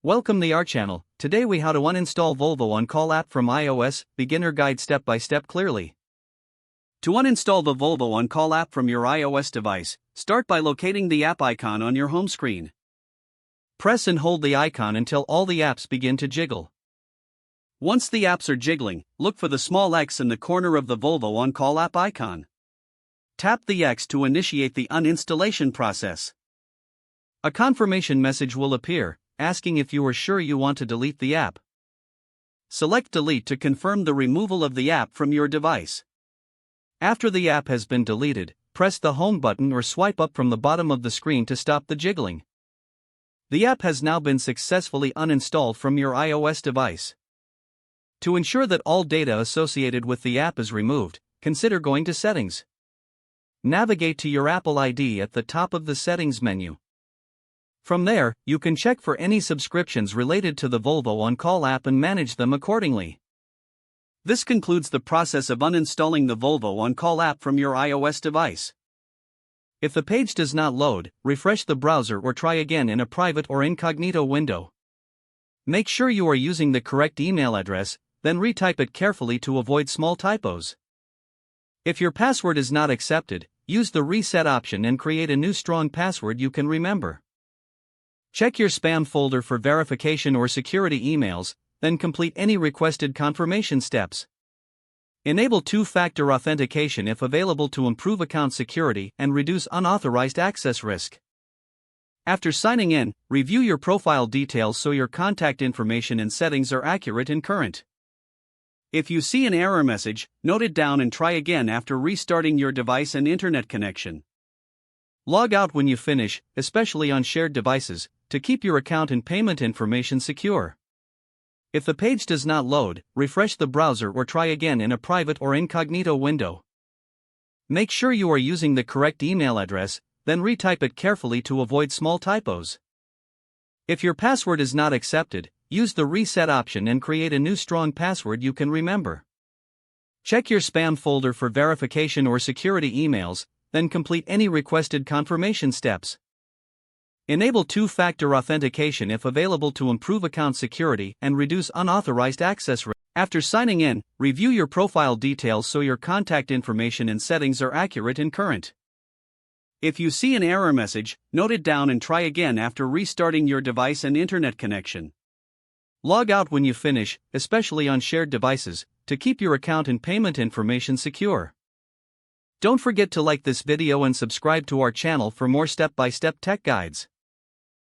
Welcome to our channel. Today we how to uninstall Volvo On Call app from iOS, beginner guide step by step clearly. To uninstall the Volvo On Call app from your iOS device, start by locating the app icon on your home screen. Press and hold the icon until all the apps begin to jiggle. Once the apps are jiggling, look for the small X in the corner of the Volvo On Call app icon. Tap the X to initiate the uninstallation process. A confirmation message will appear, asking if you are sure you want to delete the app. Select Delete to confirm the removal of the app from your device. After the app has been deleted, press the Home button or swipe up from the bottom of the screen to stop the jiggling. The app has now been successfully uninstalled from your iOS device. To ensure that all data associated with the app is removed, consider going to Settings. Navigate to your Apple ID at the top of the Settings menu. From there, you can check for any subscriptions related to the Volvo On Call app and manage them accordingly. This concludes the process of uninstalling the Volvo On Call app from your iOS device. If the page does not load, refresh the browser or try again in a private or incognito window. Make sure you are using the correct email address, then retype it carefully to avoid small typos. If your password is not accepted, use the reset option and create a new strong password you can remember. Check your spam folder for verification or security emails, then complete any requested confirmation steps. Enable two-factor authentication if available to improve account security and reduce unauthorized access risk. After signing in, review your profile details so your contact information and settings are accurate and current. If you see an error message, note it down and try again after restarting your device and internet connection. Log out when you finish, especially on shared devices, to keep your account and payment information secure. If the page does not load, refresh the browser or try again in a private or incognito window. Make sure you are using the correct email address, then retype it carefully to avoid small typos. If your password is not accepted, use the reset option and create a new strong password you can remember. Check your spam folder for verification or security emails, then complete any requested confirmation steps. Enable two-factor authentication if available to improve account security and reduce unauthorized access risk. After signing in, review your profile details so your contact information and settings are accurate and current. If you see an error message, note it down and try again after restarting your device and internet connection. Log out when you finish, especially on shared devices, to keep your account and payment information secure. Don't forget to like this video and subscribe to our channel for more step-by-step tech guides.